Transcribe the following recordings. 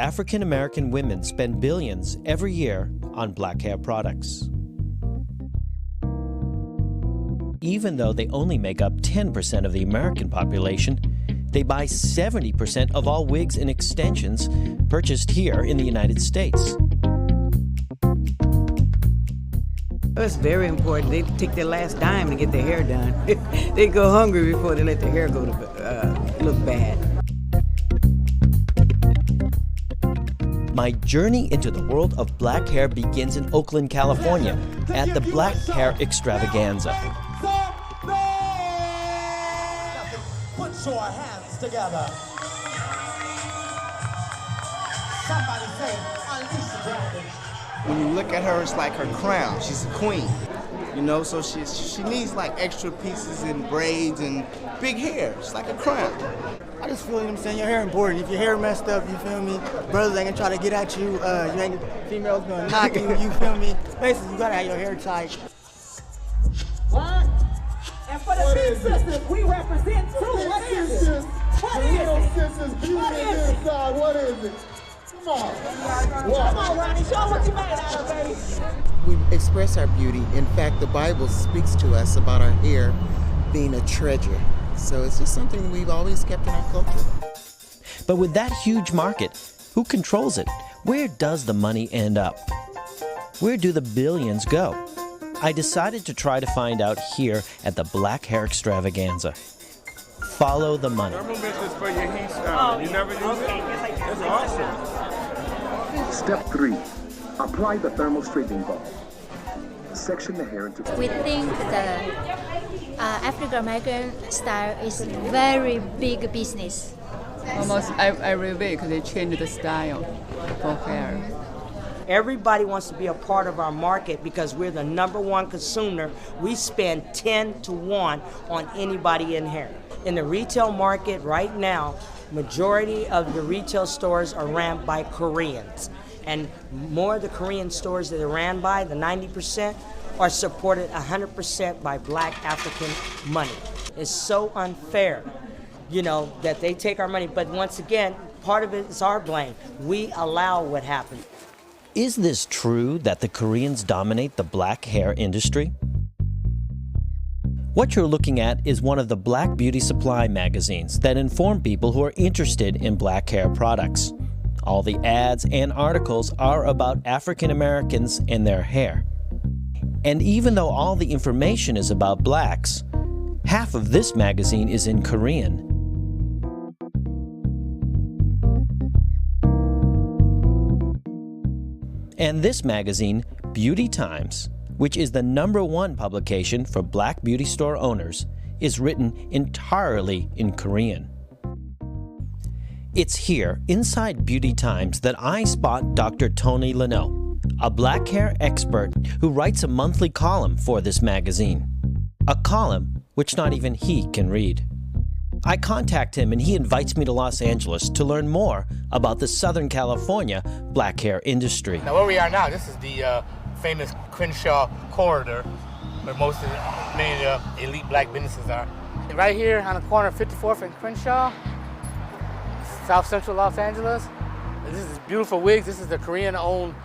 African American women spend billions every year on black hair products. Even though they only make up 10% of the American population, they buy 70% of all wigs and extensions purchased here in the United States. It's very important. They take their last dime to get their hair done. They go hungry before they let their hair go to look bad. My journey into the world of black hair begins in Oakland, California, at the Black Hair Extravaganza. Put your hands together. Somebody say, unleash the dragon. When you look at her, it's like her crown. She's a queen, you know, so she needs like extra pieces and braids and big hair. It's like a crown. I just feel, you know what I'm saying, your hair important. If your hair messed up, you feel me, brothers ain't gonna try to get at you, females gonna knock you, you feel me? Basically, you gotta have your hair tight. What? And for the big sisters, we represent too. What is it? What is it? What is it? What is it? Come on. Come on, Ronnie, show what you made out of, baby. We express our beauty. In fact, the Bible speaks to us about our hair being a treasure. So it's just something we've always kept in our culture. But with that huge market, who controls it? Where does the money end up? Where do the billions go? I decided to try to find out here at the Black Hair Extravaganza. Follow the money. Thermal mist is for your heat style. You never use it? That's awesome. Step 3. Apply the thermal straightening ball. Section the hair into... We think the African American style is a very big business. Almost every week they change the style for hair. Everybody wants to be a part of our market because we're the #1 consumer. We spend 10 to 1 on anybody in hair. In the retail market right now, majority of the retail stores are ran by Koreans. And more of the Korean stores that are ran by, the 90%, are supported 100% by black African money. It's so unfair, you know, that they take our money. But once again, part of it is our blame. We allow what happened. Is this true that the Koreans dominate the black hair industry? What you're looking at is one of the Black Beauty Supply magazines that inform people who are interested in black hair products. All the ads and articles are about African Americans and their hair. And even though all the information is about blacks, half of this magazine is in Korean. And this magazine, Beauty Times, which is the #1 publication for black beauty store owners, is written entirely in Korean. It's here, inside Beauty Times, that I spot Dr. Tony Leno, a black hair expert who writes a monthly column for this magazine. A column which not even he can read. I contact him and he invites me to Los Angeles to learn more about the Southern California black hair industry. Now where we are now, this is the famous Crenshaw corridor where many of the elite black businesses are. Right here on the corner of 54th and Crenshaw, South Central Los Angeles. This is beautiful wigs. This is the Korean-owned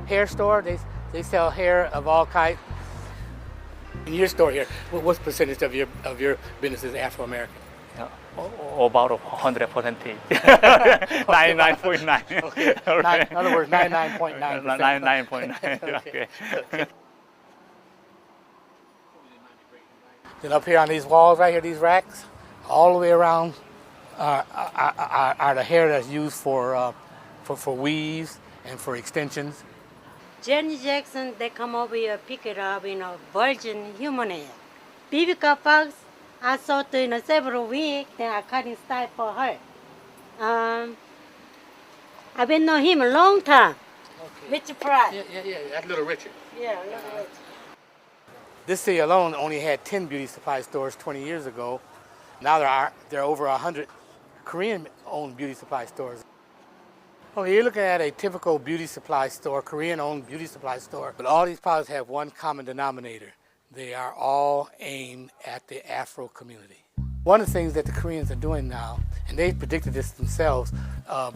hair store. They sell hair of all kinds. In your store here, what percentage of your business is Afro-American? About 100%. 99.9. Okay. In other words, 99.9%. 99.9. Okay. Then up here on these walls right here, these racks, all the way around are the hair that's used for weaves and for extensions. Janet Jackson, they come over here, pick it up, virgin human hair. Vivica Fox, I saw several weeks, then I cut in style for her. I've been knowing him a long time. Okay. Richard Pratt. Yeah, that's Little Richard. Yeah, Little Richard. This city alone only had 10 beauty supply stores 20 years ago. Now there are over 100 Korean-owned beauty supply stores. Oh, you're looking at a typical beauty supply store, Korean-owned beauty supply store. But all these products have one common denominator. They are all aimed at the Afro community. One of the things that the Koreans are doing now, and they predicted this themselves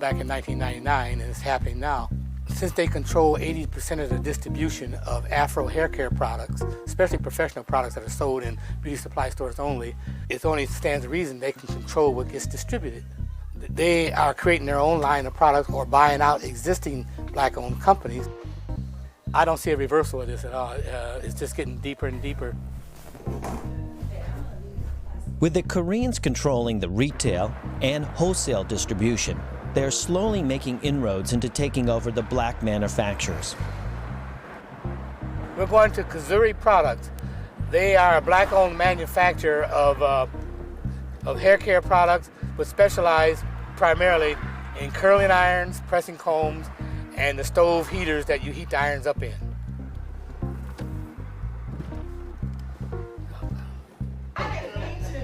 back in 1999, and it's happening now, since they control 80% of the distribution of Afro hair care products, especially professional products that are sold in beauty supply stores only, it only stands to reason they can control what gets distributed. They are creating their own line of products or buying out existing black-owned companies. I don't see a reversal of this at all. It's just getting deeper and deeper. With the Koreans controlling the retail and wholesale distribution, they're slowly making inroads into taking over the black manufacturers. We're going to Kazuri Products. They are a black-owned manufacturer of hair care products, but specialize primarily in curling irons, pressing combs, and the stove heaters that you heat the irons up in.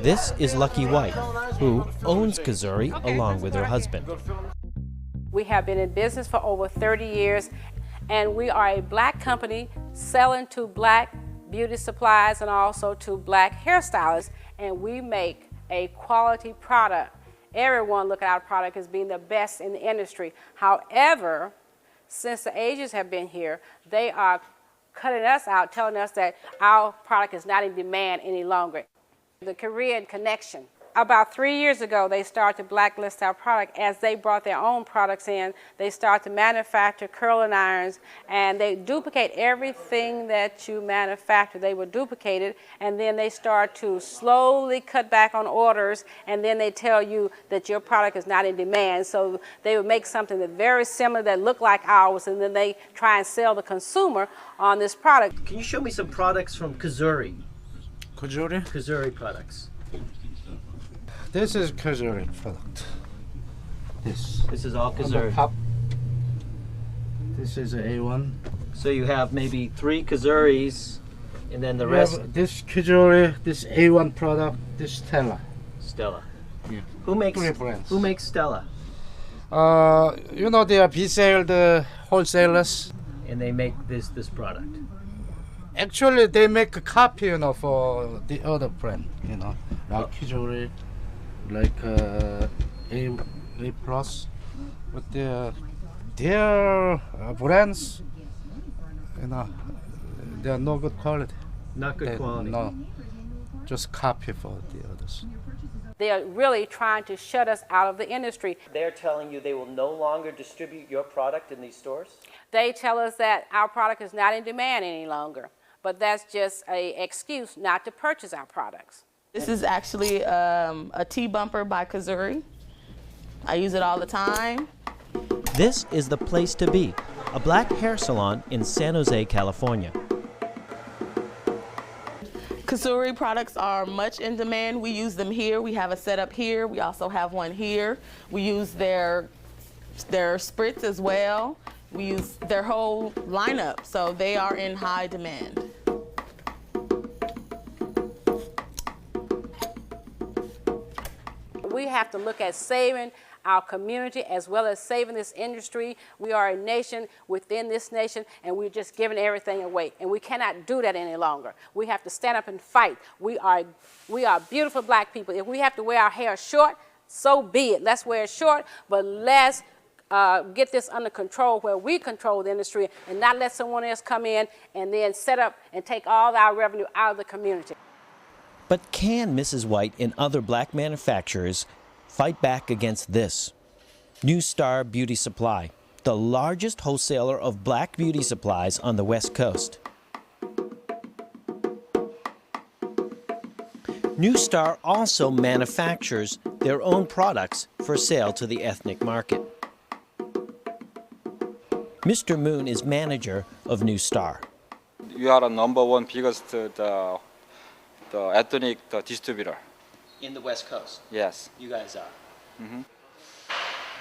This is Lucky White, who owns Kazuri along with her husband. We have been in business for over 30 years, and we are a black company selling to black beauty supplies and also to black hairstylists, and we make a quality product. Everyone look at our product as being the best in the industry. However, since the Asians have been here, they are cutting us out, telling us that our product is not in demand any longer. The Korean connection. About 3 years ago, they started to blacklist our product as they brought their own products in. They started to manufacture curling irons, and they duplicate everything that you manufacture. They would duplicate it, and then they start to slowly cut back on orders, and then they tell you that your product is not in demand. So they would make something that's very similar that looked like ours, and then they try and sell the consumer on this product. Can you show me some products from Kazuri? Kazuri? Kazuri products. This is Kazuri product. This is all On the Kazuri. top. This is a A1. So you have maybe 3 Kazuris, and then the We rest. have this Kazuri, this A1 product, this Stella. Stella. Yeah. Who makes? Three brands. Who makes Stella? You know, they are resale the wholesalers. And they make this product. Actually, they make a copy, you know, for the other brand, you know, like Kazuri, like A plus, but their brands, you know, they are no good quality. Not good quality. No, just copy for the others. They are really trying to shut us out of the industry. They're telling you they will no longer distribute your product in these stores? They tell us that our product is not in demand any longer, but that's just an excuse not to purchase our products. This is actually a T-bumper by Kazuri. I use it all the time. This is the place to be, a black hair salon in San Jose, California. Kazuri products are much in demand. We use them here. We have a setup here. We also have one here. We use their spritz as well. We use their whole lineup, so they are in high demand. We have to look at saving our community as well as saving this industry. We are a nation within this nation, and we're just giving everything away. And we cannot do that any longer. We have to stand up and fight. We are beautiful black people. If we have to wear our hair short, so be it. Let's wear it short, but let's get this under control where we control the industry and not let someone else come in and then set up and take all our revenue out of the community. But can Mrs. White and other black manufacturers fight back against this? New Star Beauty Supply, the largest wholesaler of black beauty supplies on the West Coast. New Star also manufactures their own products for sale to the ethnic market. Mr. Moon is manager of New Star. We are the #1 biggest the ethnic distributor. In the West Coast? Yes. You guys are? Mm-hmm.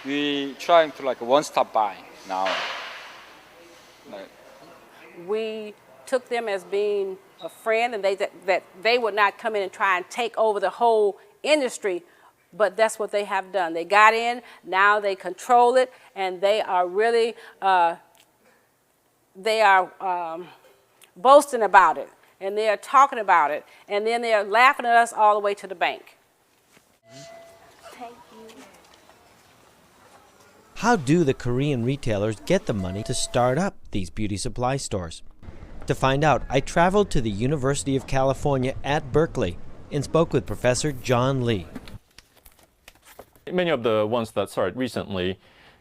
We trying to like one-stop buying now. We took them as being a friend, and that they would not come in and try and take over the whole industry, but that's what they have done. They got in, now they control it, and they are really, boasting about it, and they are talking about it, and then they are laughing at us all the way to the bank. Thank you. How do the Korean retailers get the money to start up these beauty supply stores? To find out, I traveled to the University of California at Berkeley and spoke with Professor John Lee. Many of the ones that started recently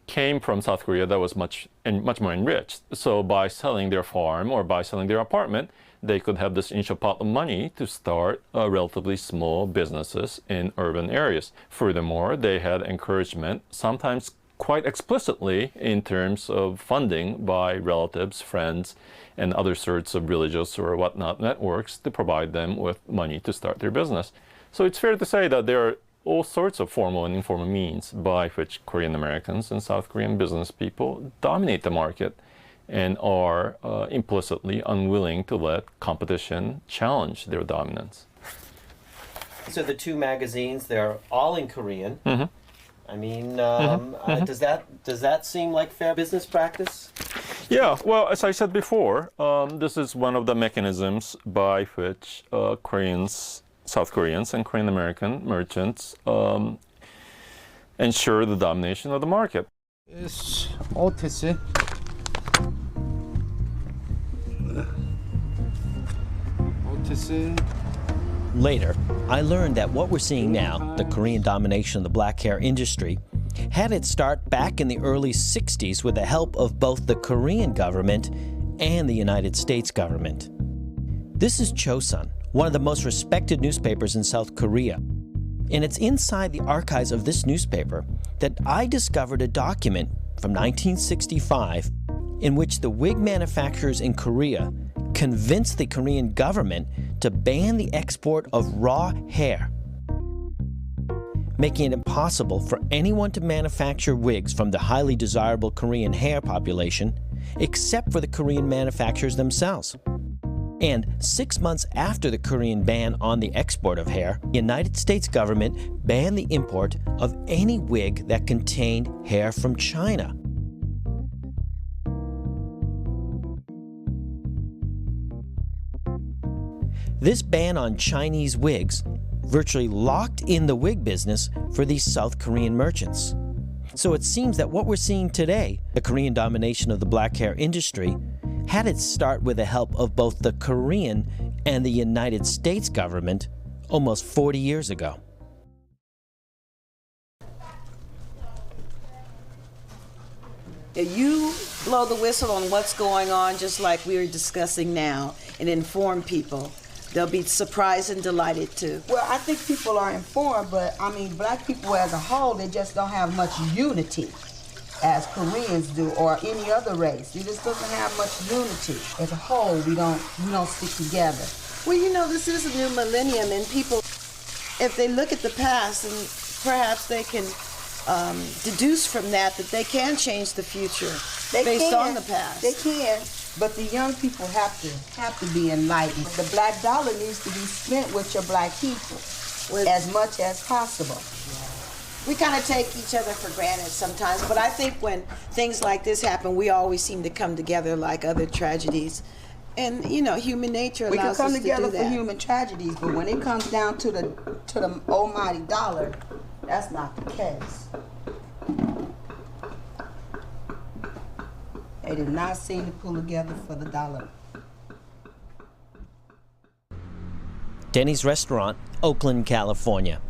came from South Korea that was much more enriched. So by selling their farm or by selling their apartment, they could have this initial pot of money to start relatively small businesses in urban areas. Furthermore, they had encouragement, sometimes quite explicitly in terms of funding by relatives, friends, and other sorts of religious or whatnot networks to provide them with money to start their business. So it's fair to say that there are all sorts of formal and informal means by which Korean Americans and South Korean business people dominate the market and are implicitly unwilling to let competition challenge their dominance. So the two magazines, they're all in Korean. Mm-hmm. I mean, does that seem like fair business practice? Yeah, well, as I said before, this is one of the mechanisms by which South Koreans and Korean American merchants ensure the domination of the market. It's OTC. Later, I learned that what we're seeing now, the Korean domination of the black hair industry, had its start back in the early 60s with the help of both the Korean government and the United States government. This is Chosun, one of the most respected newspapers in South Korea. And it's inside the archives of this newspaper that I discovered a document from 1965 in which the wig manufacturers in Korea convinced the Korean government to ban the export of raw hair, making it impossible for anyone to manufacture wigs from the highly desirable Korean hair population, except for the Korean manufacturers themselves. And 6 months after the Korean ban on the export of hair, the United States government banned the import of any wig that contained hair from China. This ban on Chinese wigs virtually locked in the wig business for these South Korean merchants. So it seems that what we're seeing today, the Korean domination of the black hair industry, had its start with the help of both the Korean and the United States government almost 40 years ago. If you blow the whistle on what's going on, just like we were discussing now, and inform people, they'll be surprised and delighted too. Well, I think people are informed, but I mean, black people as a whole, they just don't have much unity as Koreans do, or any other race. It just doesn't have much unity. As a whole, we don't stick together. Well, you know, this is a new millennium, and people, if they look at the past, and perhaps they can deduce from that they can change the future based on the past. They can, but the young people have to be enlightened. The black dollar needs to be spent with your black people as much as possible. We kind of take each other for granted sometimes, but I think when things like this happen, we always seem to come together like other tragedies. And, you know, human nature allows us to do that. We can come together for human tragedies, but when it comes down to the almighty dollar, that's not the case. They did not seem to pull together for the dollar. Denny's Restaurant, Oakland, California.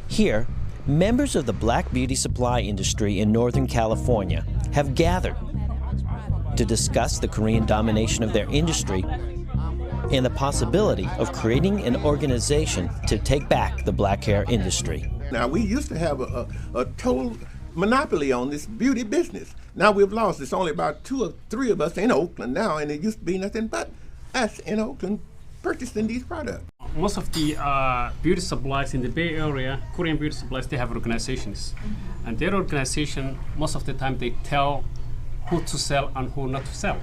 Here, members of the black beauty supply industry in Northern California have gathered to discuss the Korean domination of their industry and the possibility of creating an organization to take back the black hair industry. Now, we used to have a total monopoly on this beauty business. Now we've lost. It's only about 2 or 3 of us in Oakland now, and it used to be nothing but us in Oakland purchasing these products. Most of the beauty supplies in the Bay Area, Korean beauty supplies, they have organizations. And their organization, most of the time, they tell who to sell and who not to sell.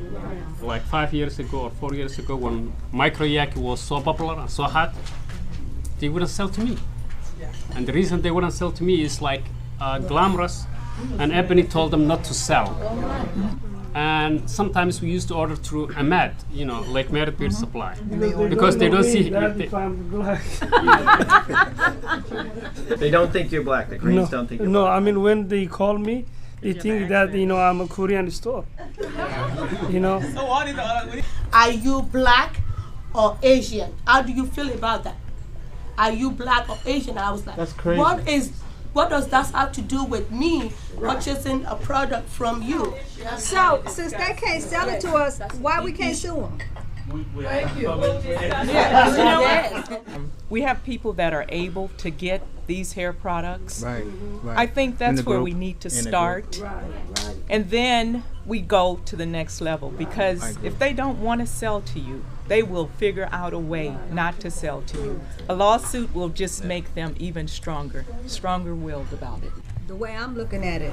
Like 5 years ago or 4 years ago, when micro yak was so popular and so hot, they wouldn't sell to me. And the reason they wouldn't sell to me is like glamorous, and Ebony told them not to sell. And sometimes we used to order through Ahmed, like Merit Beauty Supply, because they don't see. They don't think you're black. The Koreans don't think you're black. No, I mean when they call me, they think that I'm a Korean store. Are you black or Asian? How do you feel about that? Are you black or Asian? I was like, that's crazy. What does that have to do with me purchasing a product from you? So, since they can't sell it to us, why we can't sue them? Thank you. We have people that are able to get these hair products. Right. I think that's where we need to start. And then we go to the next level, because if they don't want to sell to you, they will figure out a way not to sell to you. A lawsuit will just make them even stronger-willed about it. The way I'm looking at it,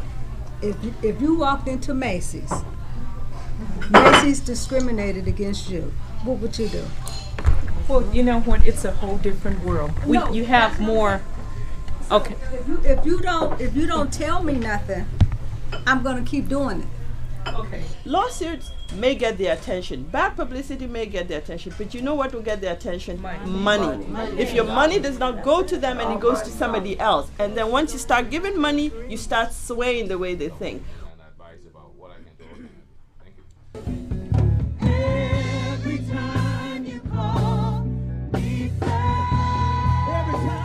if you walked into Macy's discriminated against you, what would you do? Well, you know what? It's a whole different world. You have more. Okay. If you don't tell me nothing, I'm gonna keep doing it. Okay. Lawsuits may get their attention. Bad publicity may get their attention, but you know what will get their attention? Money. If your money does not go to them and it goes to somebody else, and then once you start giving money, you start swaying the way they think.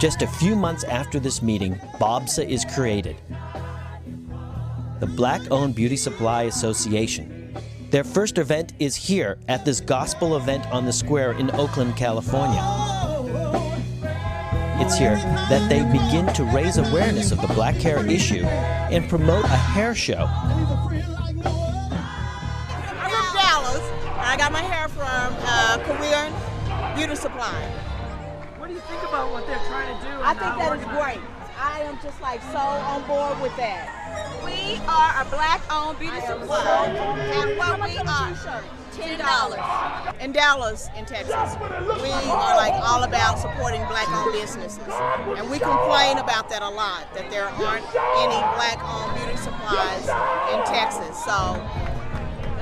Just a few months after this meeting, BOBSA is created, the Black-Owned Beauty Supply Association. Their first event is here at this gospel event on the square in Oakland, California. It's here that they begin to raise awareness of the black hair issue and promote a hair show. I'm from Dallas. I got my hair from Korean Beauty Supply. What do you think about what they're trying to do? I think that is great. I am just like so on board with that. We are a black-owned beauty supply, and what we are, $10 in Dallas, in Texas. We are like all about supporting black-owned businesses, and we complain about that a lot, that there aren't any black-owned beauty supplies in Texas. So,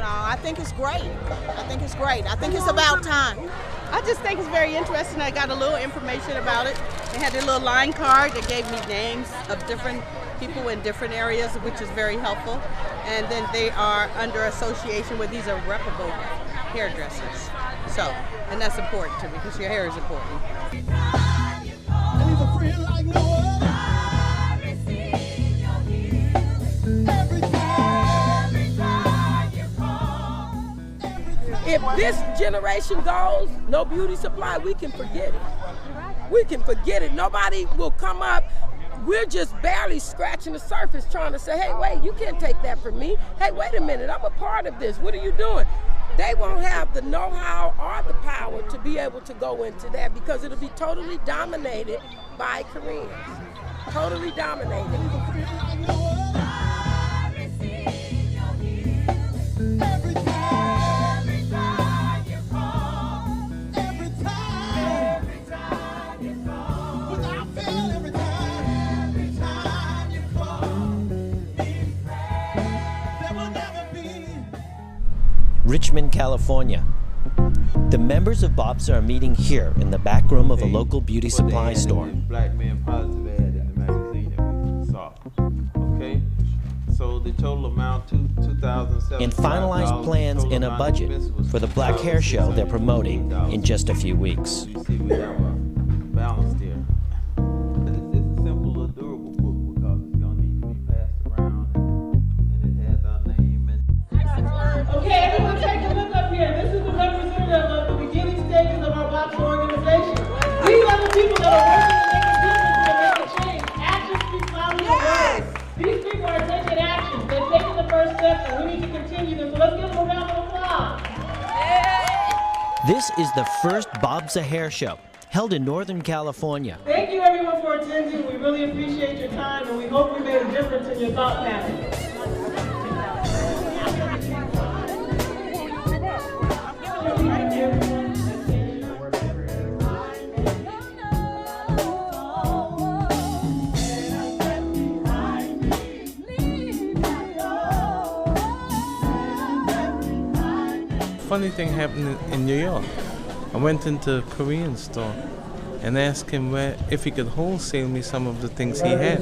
I think it's great. I think it's great. I think it's about time. I just think it's very interesting. I got a little information about it. They had a little line card that gave me names of different people in different areas, which is very helpful. And then they are under association with these are reputable hairdressers. So, and that's important to me because your hair is important. If this generation goes, no beauty supply, we can forget it. We can forget it. Nobody will come up. We're just barely scratching the surface trying to say, hey, wait, you can't take that from me. Hey, wait a minute, I'm a part of this. What are you doing? They won't have the know-how or the power to be able to go into that because it'll be totally dominated by Koreans. Totally dominated. Richmond, California. The members of BOBSA are meeting here in the back room of a local beauty supply store. Black man positive ad in the magazine that we saw. Okay, so the total amount $2,700. And finalized plans and a budget for the black hair show they're promoting in just a few weeks. You see, we have a balance there. It's a simple, durable book because it's gonna need to be passed around, and it has our name and. Okay, everyone take a look up here. This is the representative of the beginning stages of our BOBSA organization. These are the people that are working to make a difference, to make a change. Action speaks louder than words. These people are taking action. They're taking the first step, and we need to continue them. So let's give them a round of applause. This is the first BOBSA hair show, held in Northern California. Thank you everyone for attending. We really appreciate your time, and we hope we made a difference in your thought pattern. funny thing happened in New York. I went into a Korean store and asked him if he could wholesale me some of the things he had.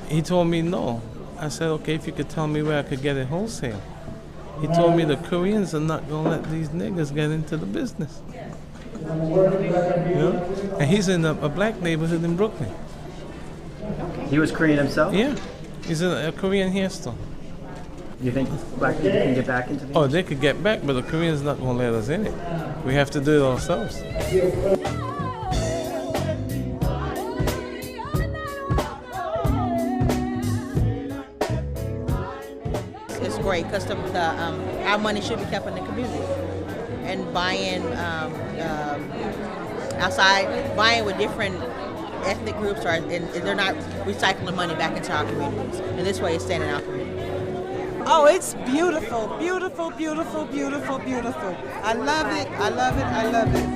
He told me no. I said, okay, if you could tell me where I could get it wholesale. He told me the Koreans are not going to let these niggas get into the business. You know? And he's in a black neighborhood in Brooklyn. He was Korean himself? Yeah. He's in a Korean hair store. You think black people can get back into the Oh, they could get back, but the Koreans not going to let us in it. We have to do it ourselves. It's great because our money should be kept in the community. And buying outside, buying with different ethnic groups, and they're not recycling money back into our communities. And this way it's staying in our community. Oh, it's beautiful, beautiful, beautiful, beautiful, beautiful. I love it, I love it, I love it.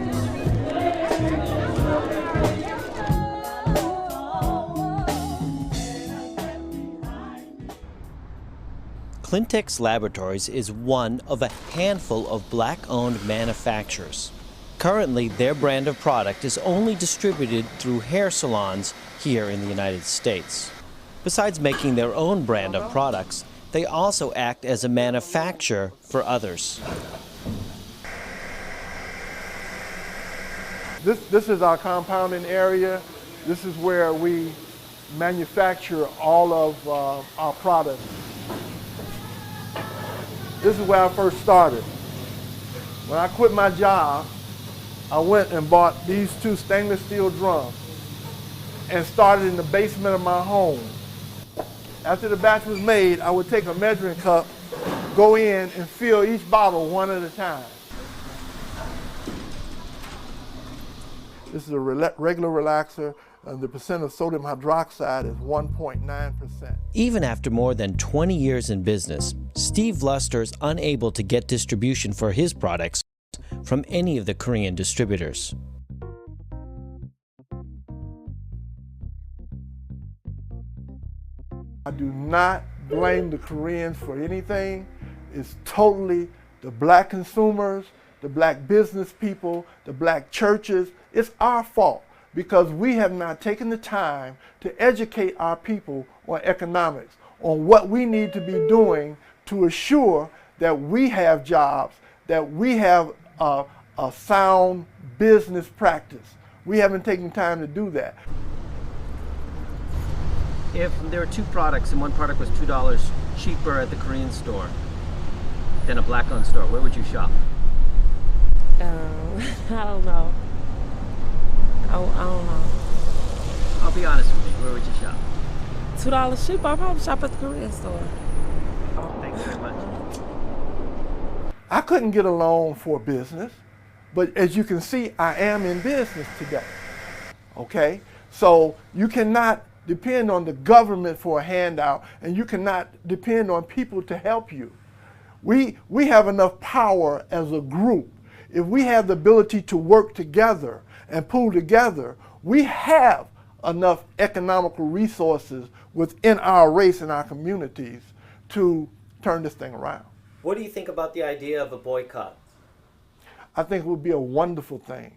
Clintex Laboratories is one of a handful of black-owned manufacturers. Currently, their brand of product is only distributed through hair salons here in the United States. Besides making their own brand of products, they also act as a manufacturer for others. This is our compounding area. This is where we manufacture all of our products. This is where I first started. When I quit my job, I went and bought these 2 stainless steel drums and started in the basement of my home. After the batch was made, I would take a measuring cup, go in and fill each bottle one at a time. This is a regular relaxer. The percent of sodium hydroxide is 1.9%. Even after more than 20 years in business, Steve Luster is unable to get distribution for his products from any of the Korean distributors. I do not blame the Koreans for anything. It's totally the black consumers, the black business people, the black churches. It's our fault because we have not taken the time to educate our people on economics, on what we need to be doing to assure that we have jobs, that we have a sound business practice. We haven't taken time to do that. If there were 2 products and one product was $2 cheaper at the Korean store than a black-owned store, where would you shop? I don't know. I don't know. I'll be honest with you. Where would you shop? $2 cheaper. I'll probably shop at the Korean store. Thanks very much. I couldn't get a loan for business, but as you can see, I am in business today. Okay? So you cannot depend on the government for a handout, and you cannot depend on people to help you. We have enough power as a group. If we have the ability to work together and pull together, we have enough economical resources within our race and our communities to turn this thing around. What do you think about the idea of a boycott? I think it would be a wonderful thing.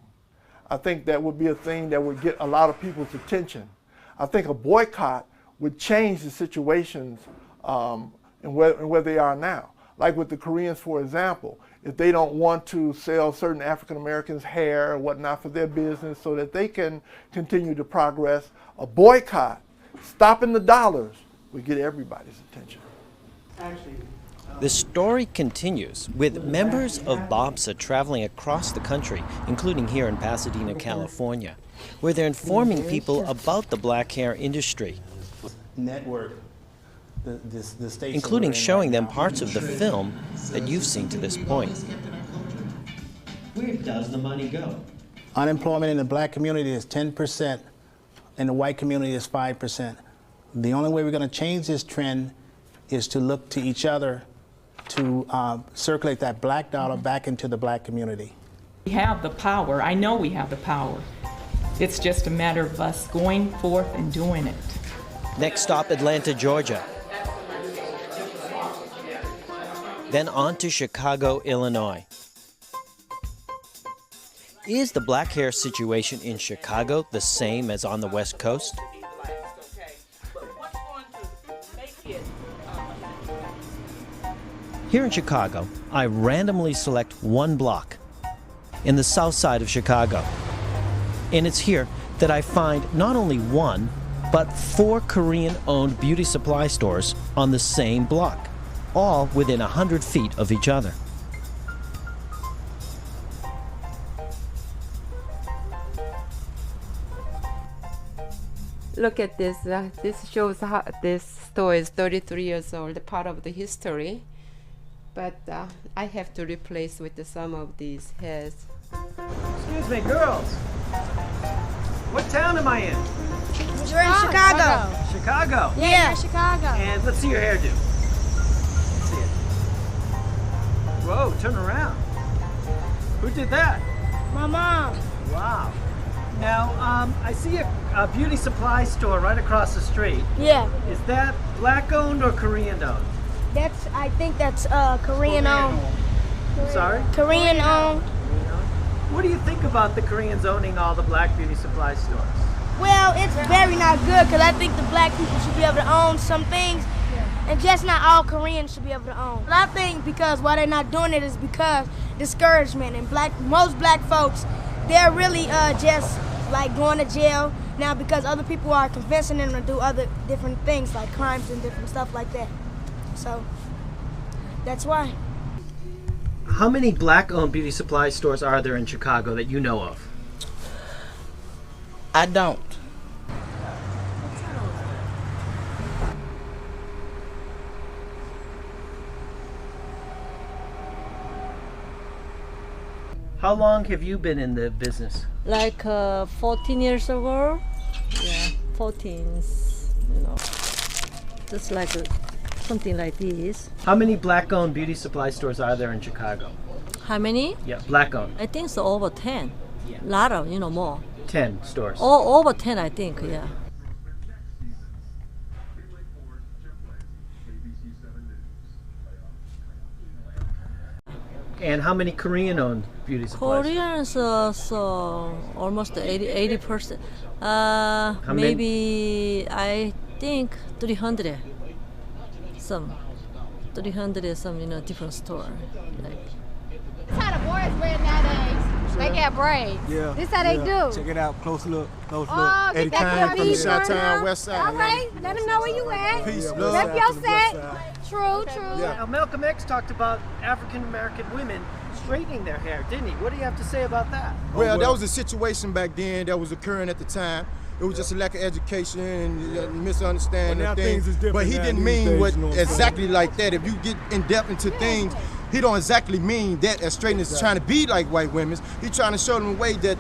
I think that would be a thing that would get a lot of people's attention. I think a boycott would change the situations and where they are now. Like with the Koreans, for example, if they don't want to sell certain African Americans hair or whatnot for their business so that they can continue to progress, a boycott, stopping the dollars, would get everybody's attention. The story continues with members of BOPSA traveling across the country, including here in Pasadena, California, where they're informing people about the black hair industry, including showing them parts of the film that you've seen to this point. Where does the money go? Unemployment in the black community is 10%, in the white community is 5%. The only way we're going to change this trend is to look to each other to circulate that black dollar back into the black community. We have the power. I know we have the power. It's just a matter of us going forth and doing it. Next stop, Atlanta, Georgia. then on to Chicago, Illinois. Is the black hair situation in Chicago the same as on the West Coast? Here in Chicago, I randomly select one block in the south side of Chicago. And it's here that I find not only one, but 4 Korean-owned beauty supply stores on the same block, all within 100 feet of each other. Look at this. This shows how this store is 33 years old, part of the history. But I have to replace with some of these hairs. Excuse me, girls. What town am I in? You're in Chicago. Chicago? Yeah, Chicago. And let's see your hairdo. Let's see it. Whoa, turn around. Who did that? My mom. Wow. Now, I see a beauty supply store right across the street. Yeah. Is that black owned or Korean owned? I think that's Korean owned. Sorry? Korean owned. What do you think about the Koreans owning all the black beauty supply stores? Well, it's very not good because I think the black people should be able to own some things, and just not all Koreans should be able to own. But I think because why they're not doing it is because discouragement, and most black folks, they're really just like going to jail now because other people are convincing them to do other different things like crimes and different stuff like that. So that's why. How many black-owned beauty supply stores are there in Chicago that you know of? I don't. How long have you been in the business? Like 14 years ago. Yeah, 14, just like something like this. How many black-owned beauty supply stores are there in Chicago? How many? Yeah, black-owned. I think so, over 10. Yeah. A lot of, more. 10 stores. Oh, over 10, I think, yeah. And how many Korean-owned beauty supplies? Koreans, so almost 80%. Maybe I think 300. Some 300 some different store. That's how the boys wear nowadays. They got braids. Yeah. This how they do. Check it out. Close look. Close look. Oh, Eddie get that Kine from the bead going Chi-Town on. West Side. All right, let them know where you at. Peace, Rep love. your From the West set. Side. True. Yeah. Now, Malcolm X talked about African-American women straightening their hair, didn't he? What do you have to say about that? Well, that was a situation back then that was occurring at the time. It was just a lack of education and misunderstanding of things. But he didn't mean what exactly like that. If you get in depth into things, he don't exactly mean that as straight as trying to be like white women. He trying to show them a way that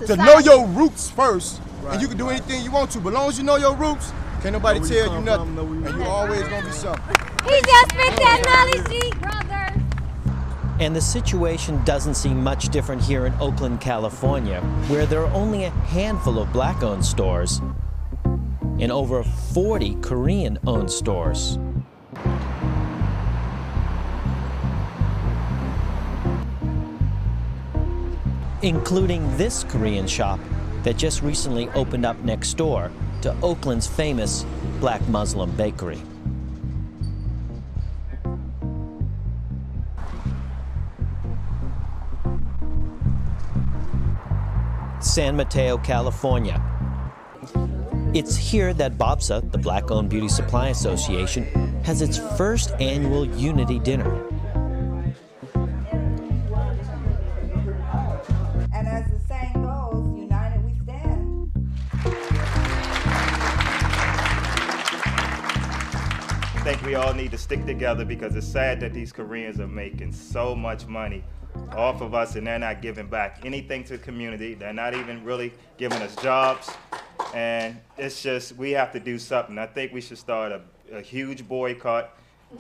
to know your roots first, and you can do anything you want to. But as long as you know your roots, can't nobody tell you nothing, and you always gonna be something. He just spit that knowledge, brother. And the situation doesn't seem much different here in Oakland, California, where there are only a handful of black-owned stores and over 40 Korean-owned stores. Including this Korean shop that just recently opened up next door to Oakland's famous Black Muslim bakery. San Mateo, California. It's here that BOBSA, the Black-Owned Beauty Supply Association, has its first annual Unity Dinner. And as the saying goes, united we stand. I think we all need to stick together because it's sad that these Koreans are making so much money off of us and they're not giving back anything to the community. They're not even really giving us jobs. And it's just, we have to do something. I think we should start a huge boycott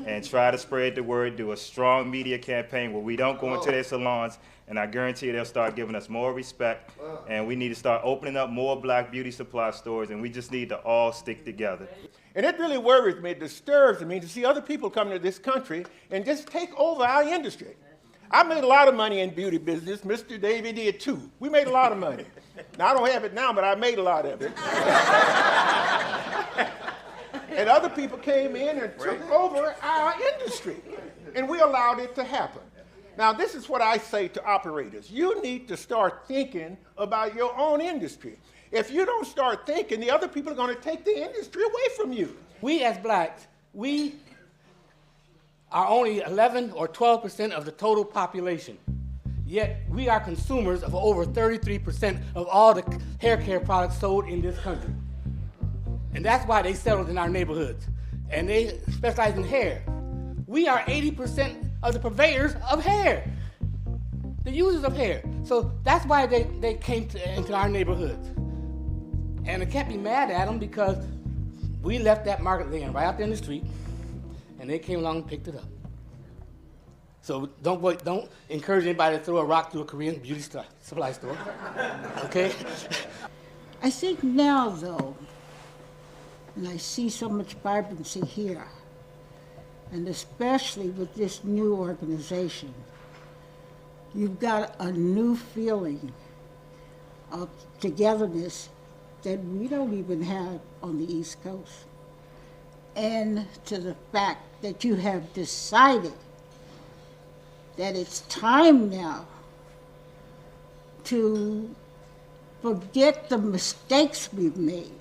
and try to spread the word, do a strong media campaign where we don't go into their salons, and I guarantee you they'll start giving us more respect, and we need to start opening up more black beauty supply stores, and we just need to all stick together. And it really worries me, it disturbs me to see other people come to this country and just take over our industry. I made a lot of money in beauty business. Mr. Davey did too. We made a lot of money. Now, I don't have it now, but I made a lot of it. And other people came in and took over our industry, and we allowed it to happen. Now, this is what I say to operators. You need to start thinking about your own industry. If you don't start thinking, the other people are going to take the industry away from you. We as blacks, we are only 11 or 12% of the total population. Yet we are consumers of over 33% of all the hair care products sold in this country. And that's why they settled in our neighborhoods. And they specialize in hair. We are 80% of the purveyors of hair, the users of hair. So that's why they came into our neighborhoods. And I can't be mad at them because we left that market laying right out there in the street, and they came along and picked it up. So don't encourage anybody to throw a rock through a Korean beauty supply store, okay? I think now, though, and I see so much vibrancy here, and especially with this new organization, you've got a new feeling of togetherness that we don't even have on the East Coast. And to the fact that you have decided that it's time now to forget the mistakes we've made,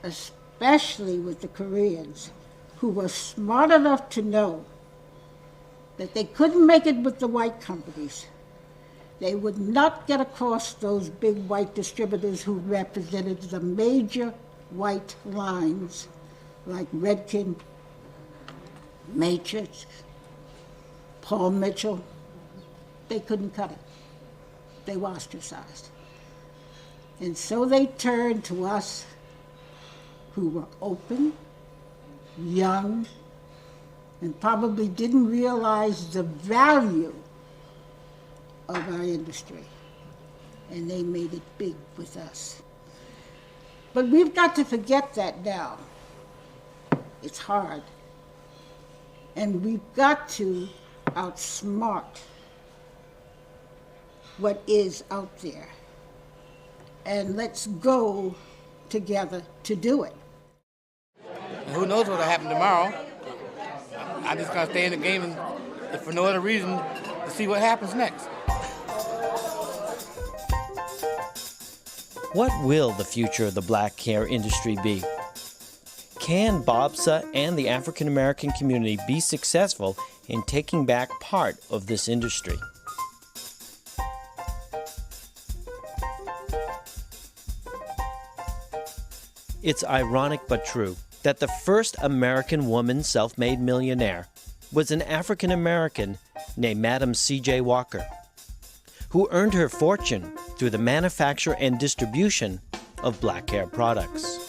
especially with the Koreans, who were smart enough to know that they couldn't make it with the white companies. They would not get across those big white distributors who represented the major white lines like Redken, Matrix, Paul Mitchell. They couldn't cut it. They were ostracized. And so they turned to us who were open, young, and probably didn't realize the value of our industry. And they made it big with us. But we've got to forget that now. It's hard. And we've got to outsmart what is out there. And let's go together to do it. Who knows what'll happen tomorrow? I'm just gonna stay in the game, and if for no other reason, to see what happens next. What will the future of the black hair industry be? Can BOBSA and the African American community be successful in taking back part of this industry? It's ironic but true that the first American woman self-made millionaire was an African American named Madam C.J. Walker, who earned her fortune through the manufacture and distribution of black hair products.